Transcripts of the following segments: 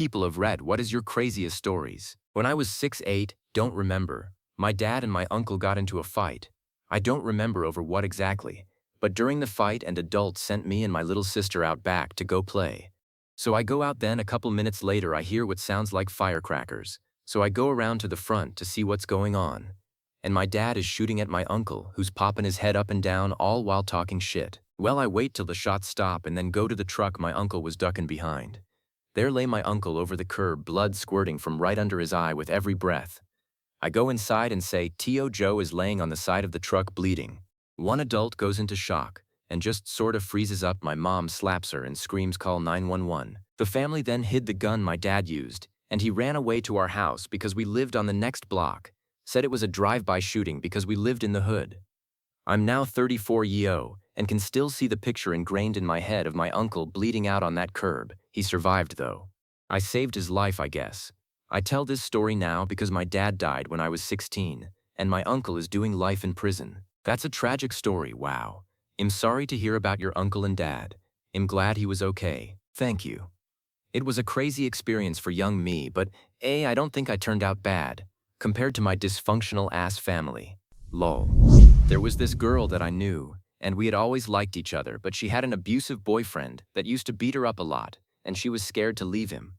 people of Red, what is your craziest stories? When I was 6, 8, don't remember. My dad and my uncle got into a fight. I don't remember over what exactly, but during the fight an adult sent me and my little sister out back to go play. So I go out, then a couple minutes later I hear what sounds like firecrackers. So I go around to the front to see what's going on. And my dad is shooting at my uncle, who's popping his head up and down all while talking shit. Well, I wait till the shots stop and then go to the truck my uncle was ducking behind. There lay my uncle over the curb, blood squirting from right under his eye with every breath. I go inside and say, Tio Joe is laying on the side of the truck bleeding. One adult goes into shock and just sort of freezes up. My mom slaps her and screams, call 911. The family then hid the gun my dad used, and he ran away to our house because we lived on the next block. Said it was a drive-by shooting because we lived in the hood. I'm now 34 years and can still see the picture ingrained in my head of my uncle bleeding out on that curb. He survived though. I saved his life, I guess. I tell this story now because my dad died when I was 16, and my uncle is doing life in prison. That's a tragic story, wow. I'm sorry to hear about your uncle and dad. I'm glad he was okay. Thank you. It was a crazy experience for young me, but I don't think I turned out bad compared to my dysfunctional ass family. Lol. There was this girl that I knew, and we had always liked each other, but she had an abusive boyfriend that used to beat her up a lot, and she was scared to leave him.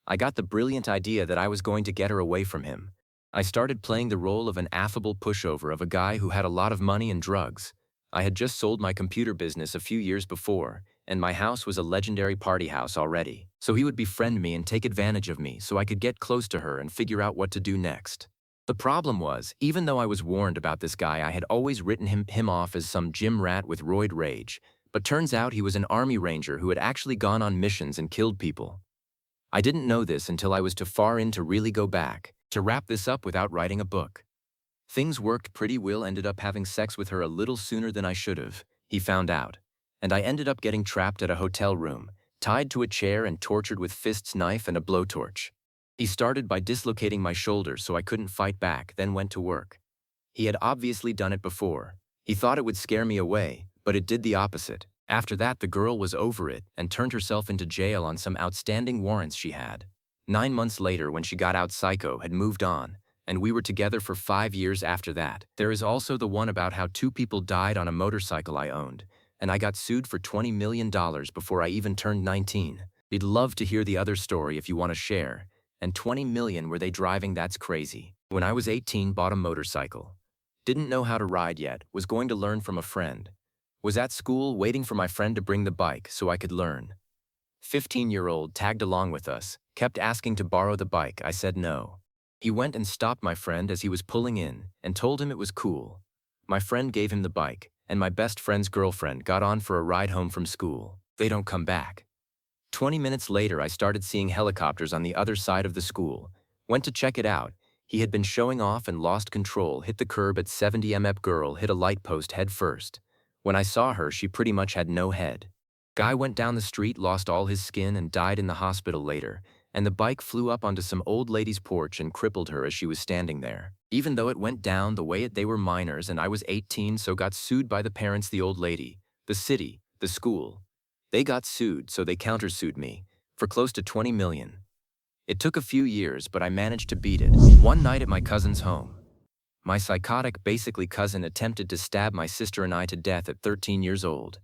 I got the brilliant idea that I was going to get her away from him. I started playing the role of an affable pushover of a guy who had a lot of money and drugs. I had just sold my computer business a few years before, and my house was a legendary party house already. So he would befriend me and take advantage of me so I could get close to her and figure out what to do next. The problem was, even though I was warned about this guy, I had always written him off as some gym rat with roid rage, but turns out he was an army ranger who had actually gone on missions and killed people. I didn't know this until I was too far in to really go back. To wrap this up without writing a book. Things worked pretty well, ended up having sex with her a little sooner than I should have. He found out. And I ended up getting trapped at a hotel room, tied to a chair and tortured with fists, knife, and a blowtorch. He started by dislocating my shoulder so I couldn't fight back, then went to work. He had obviously done it before. He thought it would scare me away, but it did the opposite. After that, the girl was over it and turned herself into jail on some outstanding warrants she had. 9 months later, when she got out, Psycho had moved on, and we were together for 5 years after that. There is also the one about how 2 people died on a motorcycle I owned, and I got sued for $20 million before I even turned 19. I'd love to hear the other story if you want to share. And 20 million, were they driving? That's crazy. When I was 18, bought a motorcycle. Didn't know how to ride yet, was going to learn from a friend. Was at school waiting for my friend to bring the bike so I could learn. 15-year-old tagged along with us, kept asking to borrow the bike. I said no. He went and stopped my friend as he was pulling in and told him it was cool. My friend gave him the bike, and my best friend's girlfriend got on for a ride home from school. They don't come back. 20 minutes later, I started seeing helicopters on the other side of the school. Went to check it out. He had been showing off and lost control, hit the curb at 70 mph. Girl hit a light post head first. When I saw her, she pretty much had no head. Guy went down the street, lost all his skin, and died in the hospital later, and the bike flew up onto some old lady's porch and crippled her as she was standing there. Even though it went down the way they were minors and I was 18, so got sued by the parents, the old lady, the city, the school. They got sued, so they countersued me for close to 20 million. It took a few years, but I managed to beat it. One night at my cousin's home, my psychotic, basically cousin attempted to stab my sister and I to death at 13 years old.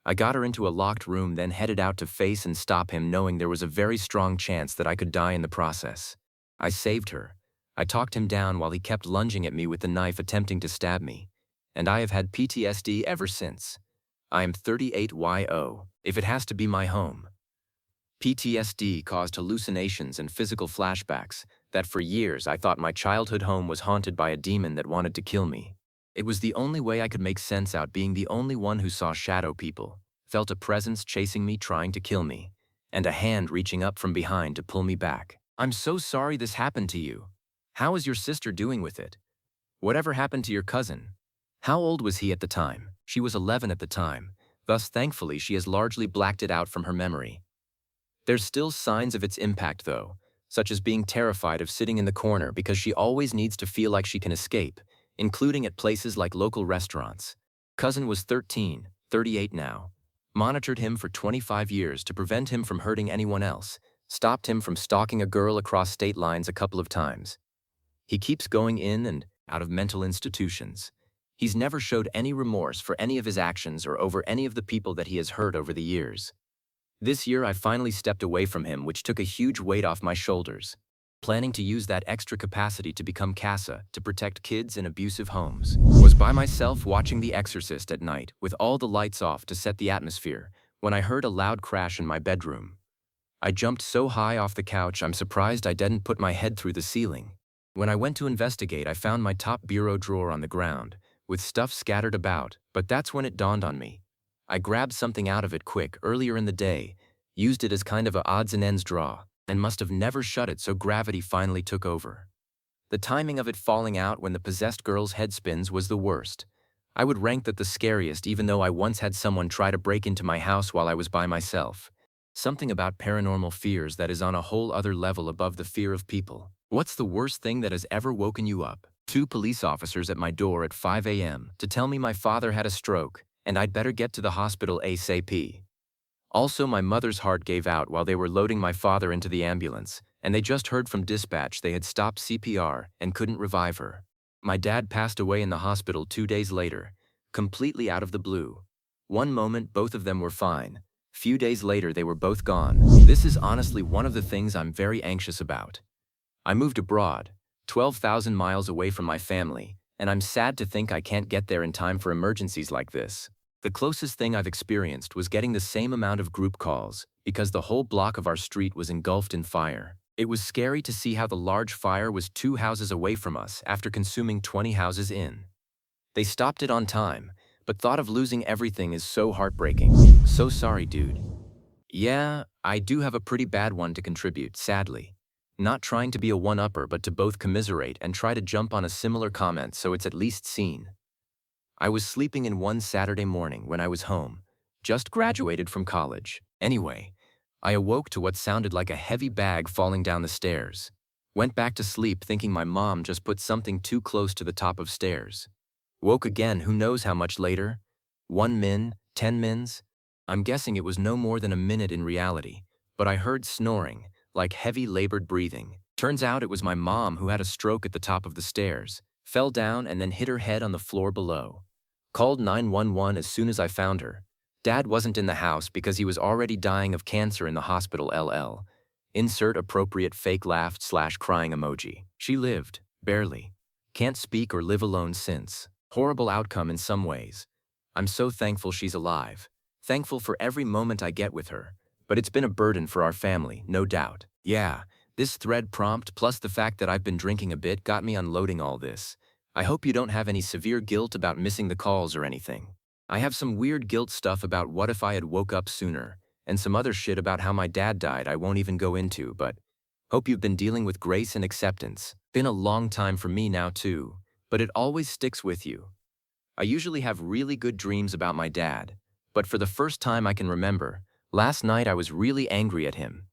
I got her into a locked room, then headed out to face and stop him, knowing there was a very strong chance that I could die in the process. I saved her. I talked him down while he kept lunging at me with the knife, attempting to stab me. And I have had PTSD ever since. I am 38 YO. If it has to be my home. PTSD caused hallucinations and physical flashbacks that for years I thought my childhood home was haunted by a demon that wanted to kill me. It was the only way I could make sense out, being the only one who saw shadow people, felt a presence chasing me, trying to kill me, and a hand reaching up from behind to pull me back. I'm so sorry this happened to you. How is your sister doing with it? Whatever happened to your cousin? How old was he at the time? She was 11 at the time. Thus, thankfully, she has largely blacked it out from her memory. There's still signs of its impact, though, such as being terrified of sitting in the corner because she always needs to feel like she can escape, including at places like local restaurants. Cousin was 13, 38 now. Monitored him for 25 years to prevent him from hurting anyone else, Stopped him from stalking a girl across state lines a couple of times. He keeps going in and out of mental institutions. He's never showed any remorse for any of his actions or over any of the people that he has hurt over the years. This year I finally stepped away from him, which took a huge weight off my shoulders. Planning to use that extra capacity to become CASA to protect kids in abusive homes. Was by myself watching The Exorcist at night with all the lights off to set the atmosphere when I heard a loud crash in my bedroom. I jumped so high off the couch I'm surprised I didn't put my head through the ceiling. When I went to investigate, I found my top bureau drawer on the ground, with stuff scattered about, but that's when it dawned on me. I grabbed something out of it quick earlier in the day, used it as kind of a odds and ends draw, and must have never shut it, so gravity finally took over. The timing of it falling out when the possessed girl's head spins was the worst. I would rank that the scariest, even though I once had someone try to break into my house while I was by myself. Something about paranormal fears that is on a whole other level above the fear of people. What's the worst thing that has ever woken you up? 2 police officers at my door at 5 a.m. to tell me my father had a stroke and I'd better get to the hospital ASAP. Also, my mother's heart gave out while they were loading my father into the ambulance, and they just heard from dispatch they had stopped CPR and couldn't revive her. My dad passed away in the hospital 2 days later, completely out of the blue. One moment both of them were fine. Few days later they were both gone. This is honestly one of the things I'm very anxious about. I moved abroad, 12,000 miles away from my family, and I'm sad to think I can't get there in time for emergencies like this. The closest thing I've experienced was getting the same amount of group calls, because the whole block of our street was engulfed in fire. It was scary to see how the large fire was 2 houses away from us after consuming 20 houses in. They stopped it on time, but thought of losing everything is so heartbreaking. So sorry, dude. Yeah, I do have a pretty bad one to contribute, sadly. Not trying to be a one-upper, but to both commiserate and try to jump on a similar comment so it's at least seen. I was sleeping in one Saturday morning when I was home, just graduated from college. Anyway, I awoke to what sounded like a heavy bag falling down the stairs. Went back to sleep thinking my mom just put something too close to the top of stairs. Woke again who knows how much later? 1 min, 10 mins? I'm guessing it was no more than a minute in reality, but I heard snoring, like heavy labored breathing. Turns out it was my mom who had a stroke at the top of the stairs, fell down and then hit her head on the floor below. Called 911 as soon as I found her. Dad wasn't in the house because he was already dying of cancer in the hospital LL. Insert appropriate fake laugh/crying emoji. She lived, barely. Can't speak or live alone since. Horrible outcome in some ways. I'm so thankful she's alive. Thankful for every moment I get with her. But it's been a burden for our family, no doubt. Yeah, this thread prompt plus the fact that I've been drinking a bit got me unloading all this. I hope you don't have any severe guilt about missing the calls or anything. I have some weird guilt stuff about what if I had woke up sooner, and some other shit about how my dad died I won't even go into, but hope you've been dealing with grace and acceptance. Been a long time for me now too, but it always sticks with you. I usually have really good dreams about my dad, but for the first time I can remember, last night I was really angry at him.